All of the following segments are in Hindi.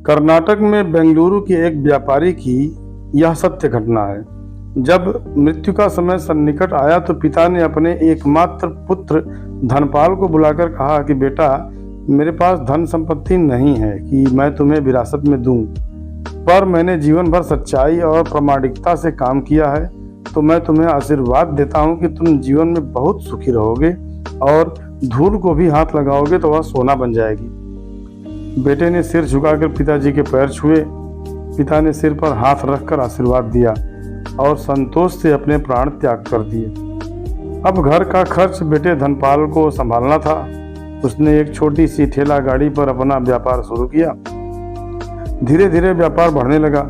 कर्नाटक में बेंगलुरु के एक व्यापारी की यह सत्य घटना है। जब मृत्यु का समय सन्निकट आया तो पिता ने अपने एकमात्र पुत्र धनपाल को बुलाकर कहा कि बेटा, मेरे पास धन संपत्ति नहीं है कि मैं तुम्हें विरासत में दूं, पर मैंने जीवन भर सच्चाई और प्रामाणिकता से काम किया है, तो मैं तुम्हें आशीर्वाद देता हूं कि तुम जीवन में बहुत सुखी रहोगे और धूल को भी हाथ लगाओगे तो वह सोना बन जाएगी। बेटे ने सिर झुकाकर पिताजी के पैर छुए। पिता ने सिर पर हाथ रखकर आशीर्वाद दिया और संतोष से अपने प्राण त्याग कर दिए। अब घर का खर्च बेटे धनपाल को संभालना था। उसने एक छोटी सी ठेला गाड़ी पर अपना व्यापार शुरू किया। धीरे धीरे व्यापार बढ़ने लगा।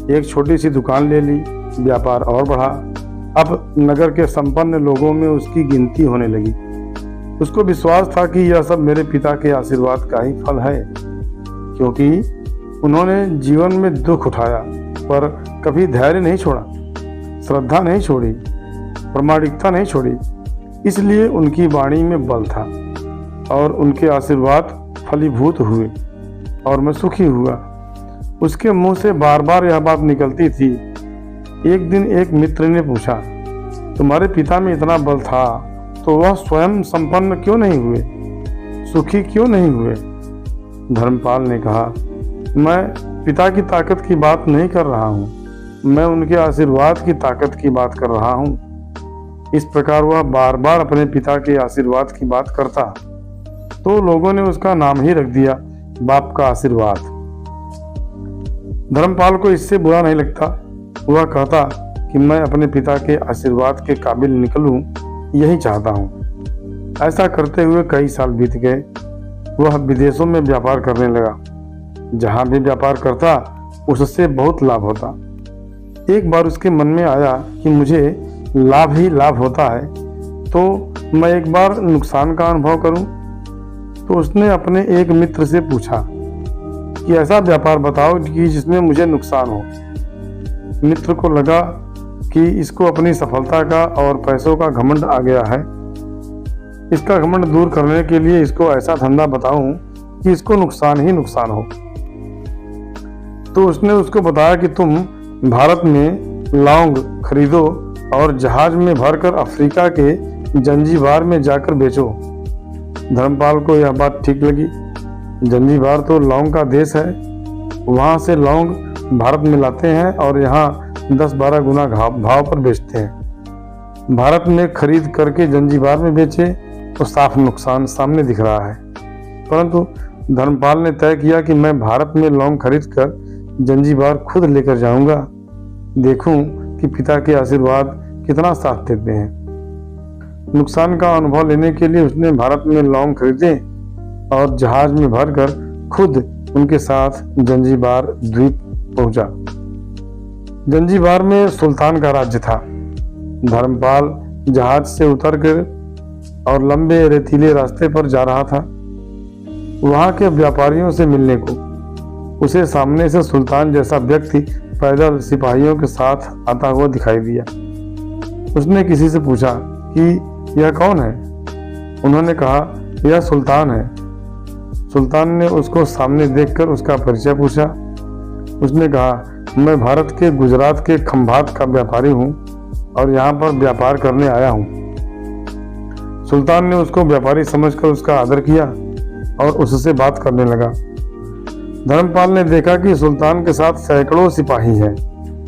एक छोटी सी दुकान ले ली, व्यापार और बढ़ा। अब नगर के संपन्न लोगों में उसकी गिनती होने लगी। उसको विश्वास था कि यह सब मेरे पिता के आशीर्वाद का ही फल है, क्योंकि उन्होंने जीवन में दुख उठाया पर कभी धैर्य नहीं छोड़ा, श्रद्धा नहीं छोड़ी, प्रामाणिकता नहीं छोड़ी। इसलिए उनकी वाणी में बल था और उनके आशीर्वाद फलीभूत हुए और मैं सुखी हुआ। उसके मुंह से बार बार यह बात निकलती थी। एक दिन एक मित्र ने पूछा, तुम्हारे पिता में इतना बल था तो वह स्वयं संपन्न क्यों नहीं हुए, सुखी क्यों नहीं हुए? धर्मपाल ने कहा, मैं पिता की ताकत की बात नहीं कर रहा हूँ, मैं उनके आशीर्वाद की ताकत की बात कर रहा हूँ। इस प्रकार वह बार बार अपने पिता के आशीर्वाद की बात करता तो लोगों ने उसका नाम ही रख दिया बाप का आशीर्वाद। धर्मपाल को इससे बुरा नहीं लगता। वह कहता कि मैं अपने पिता के आशीर्वाद के काबिल निकलूं, यही चाहता हूँ। ऐसा करते हुए कई साल बीत गए। वह विदेशों में व्यापार करने लगा। जहाँ भी व्यापार करता उससे बहुत लाभ होता। एक बार उसके मन में आया कि मुझे लाभ ही लाभ होता है, तो मैं एक बार नुकसान का अनुभव करूं। तो उसने अपने एक मित्र से पूछा कि ऐसा व्यापार बताओ कि जिसमें मुझे नुकसान हो। मित्र को लगा कि इसको अपनी सफलता का और पैसों का घमंड आ गया है। इसका घमंड दूर करने के लिए इसको ऐसा धंधा बताऊं कि इसको नुकसान ही नुकसान हो। तो उसने उसको बताया कि तुम भारत में लौंग खरीदो और जहाज में भरकर अफ्रीका के जंजीबार में जाकर बेचो। धर्मपाल को यह बात ठीक लगी। जंजीबार तो लौंग का देश है। वहाँ से लौंग भारत में लाते हैं और यहाँ 10-12 गुना भाव पर बेचते हैं। भारत में खरीद करके जंजीबार में बेचे तो साफ नुकसान सामने दिख रहा है। परंतु धर्मपाल ने तय किया कि मैं भारत में लौंग खरीद कर जंजीबार खुद लेकर जाऊंगा, देखूं कि पिता के आशीर्वाद कितना साथ देते हैं। नुकसान का अनुभव लेने के लिए उसने भारत में लौंग खरीदे और जहाज में भरकर खुद उनके साथ जंजीबार द्वीप पहुंचा। जंजीबार में सुल्तान का राज्य था। धर्मपाल जहाज से उतरकर और लंबे रेतीले रास्ते पर जा रहा था वहां के व्यापारियों से मिलने को। उसे सामने से सुल्तान जैसा व्यक्ति पैदल सिपाहियों के साथ आता हुआ दिखाई दिया। उसने किसी से पूछा कि यह कौन है? उन्होंने कहा, यह सुल्तान है। सुल्तान ने उसको सामने देखकर उसका परिचय पूछा। उसने कहा, मैं भारत के गुजरात के खंभात का व्यापारी हूँ और यहाँ पर व्यापार करने आया हूँ। सुल्तान ने उसको व्यापारी समझकर उसका आदर किया और उससे बात करने लगा। धर्मपाल ने देखा कि सुल्तान के साथ सैकड़ों सिपाही हैं,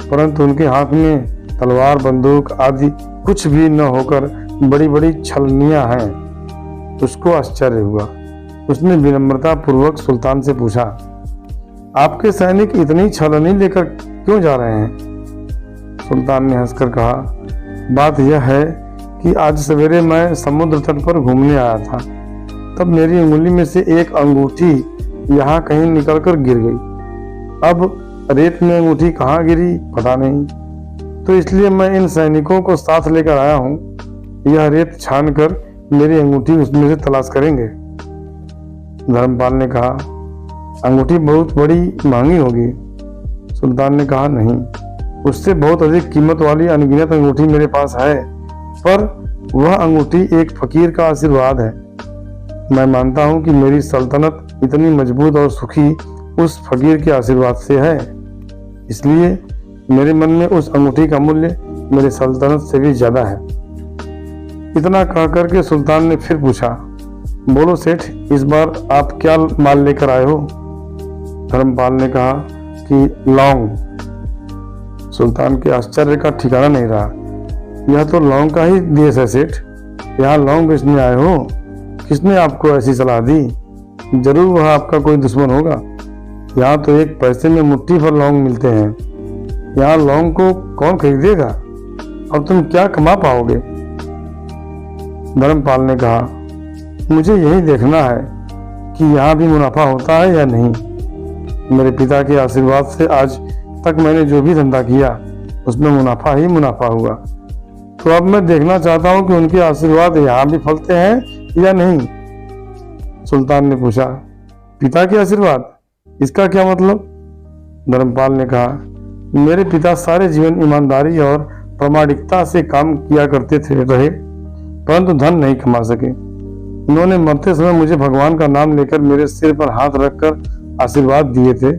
परंतु उनके हाथ में तलवार, बंदूक आदि कुछ भी न होकर बड़ी बड़ी छलनियां हैं। उसको आश्चर्य हुआ। उसने विनम्रता पूर्वक सुल्तान से पूछा, आपके सैनिक इतनी छलनी लेकर क्यों जा रहे हैं? सुल्तान ने हंसकर कहा, बात यह है कि आज सवेरे मैं समुद्र तट पर घूमने आया था, तब मेरी उंगली में से एक अंगूठी यहाँ कहीं निकलकर गिर गई। अब रेत में अंगूठी कहाँ गिरी पता नहीं, तो इसलिए मैं इन सैनिकों को साथ लेकर आया हूँ। यह रेत छान कर मेरी अंगूठी उसमें से तलाश करेंगे। धर्मपाल ने कहा, अंगूठी बहुत बड़ी महंगी होगी। सुल्तान ने कहा, नहीं, उससे बहुत अधिक कीमत वाली अनगिनत अंगूठी मेरे पास है, पर वह अंगूठी एक फकीर का आशीर्वाद है। मैं मानता हूँ कि मेरी सल्तनत इतनी मजबूत और सुखी उस फकीर के आशीर्वाद से है, इसलिए मेरे मन में उस अंगूठी का मूल्य मेरी सल्तनत से भी ज्यादा है। इतना कह करके सुल्तान ने फिर पूछा, बोलो सेठ, इस बार आप क्या माल लेकर आए हो? धर्मपाल ने कहा कि लौंग। सुल्तान के आश्चर्य का ठिकाना नहीं रहा। यह तो लौंग का ही देश है सेठ, यहाँ लौंग बेचने आए हो? किसने आपको ऐसी सलाह दी? जरूर वह आपका कोई दुश्मन होगा। यहाँ तो एक पैसे में मुट्ठी भर लौंग मिलते हैं। यहाँ लौंग को कौन खरीदेगा और तुम क्या कमा पाओगे? धर्मपाल ने कहा, मुझे यही देखना है कि यहाँ भी मुनाफा होता है या नहीं। मेरे पिता के आशीर्वाद से आज तक मैंने जो भी धंधा किया उसमें मुनाफा ही मुनाफा हुआ। तो अब मैं देखना चाहता हूँ कि उनके आशीर्वाद यहाँ भी फलते हैं या नहीं। सुल्तान ने पूछा, पिता के आशीर्वाद, इसका क्या मतलब? धर्मपाल ने कहा, मेरे पिता सारे जीवन ईमानदारी और प्रामाणिकता से काम किया करते रहे, परंतु धन नहीं कमा सके। उन्होंने मरते समय मुझे भगवान का नाम लेकर मेरे सिर पर हाथ रखकर आशीर्वाद दिए थे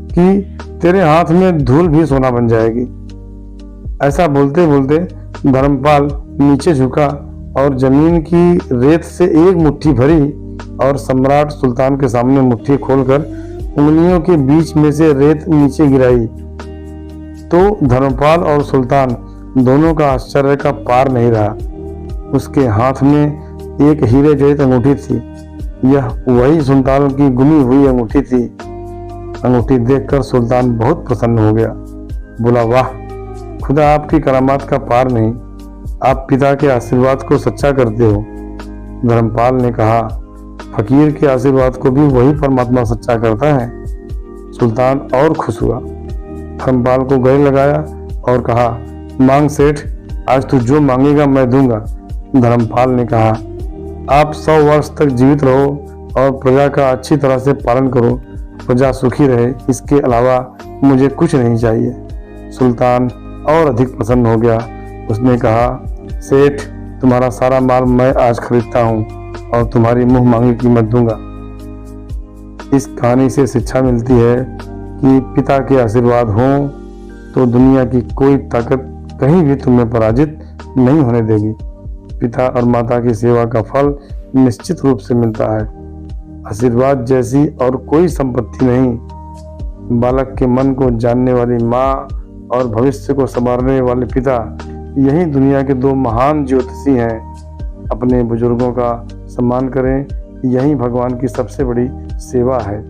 कि तेरे हाथ में धूल भी सोना बन जाएगी। ऐसा बोलते बोलते धर्मपाल नीचे झुका और जमीन की रेत से एक मुट्ठी भरी और सम्राट सुल्तान के सामने मुट्ठी खोलकर उंगलियों के बीच में से रेत नीचे गिराई तो धर्मपाल और सुल्तान दोनों का आश्चर्य का पार नहीं रहा। उसके हाथ में एक हीरे जड़ित अंगूठी थी। यह वही सुल्तान की गुमी हुई अंगूठी थी। अंगूठी देखकर सुल्तान बहुत प्रसन्न हो गया। बोला, वाह, खुदा आपकी करामात का पार नहीं, आप पिता के आशीर्वाद को सच्चा करते हो। धर्मपाल ने कहा, फकीर के आशीर्वाद को भी वही परमात्मा सच्चा करता है। सुल्तान और खुश हुआ, धर्मपाल को गले लगाया और कहा, मांग सेठ, आज तू जो मांगेगा मैं दूंगा। धर्मपाल ने कहा, आप 100 वर्ष तक जीवित रहो और प्रजा का अच्छी तरह से पालन करो, प्रजा सुखी रहे, इसके अलावा मुझे कुछ नहीं चाहिए। सुल्तान और अधिक प्रसन्न हो गया। उसने कहा, सेठ, तुम्हारा सारा माल मैं आज खरीदता हूँ और तुम्हारी मुंह मांगी कीमत दूंगा। इस कहानी से शिक्षा मिलती है कि पिता के आशीर्वाद हों तो दुनिया की कोई ताकत कहीं भी तुम्हें पराजित नहीं होने देगी। पिता और माता की सेवा का फल निश्चित रूप से मिलता है। आशीर्वाद जैसी और कोई संपत्ति नहीं। बालक के मन को जानने वाली माँ और भविष्य को संवारने वाले पिता, यही दुनिया के 2 महान ज्योतिषी हैं। अपने बुजुर्गों का सम्मान करें, यही भगवान की सबसे बड़ी सेवा है।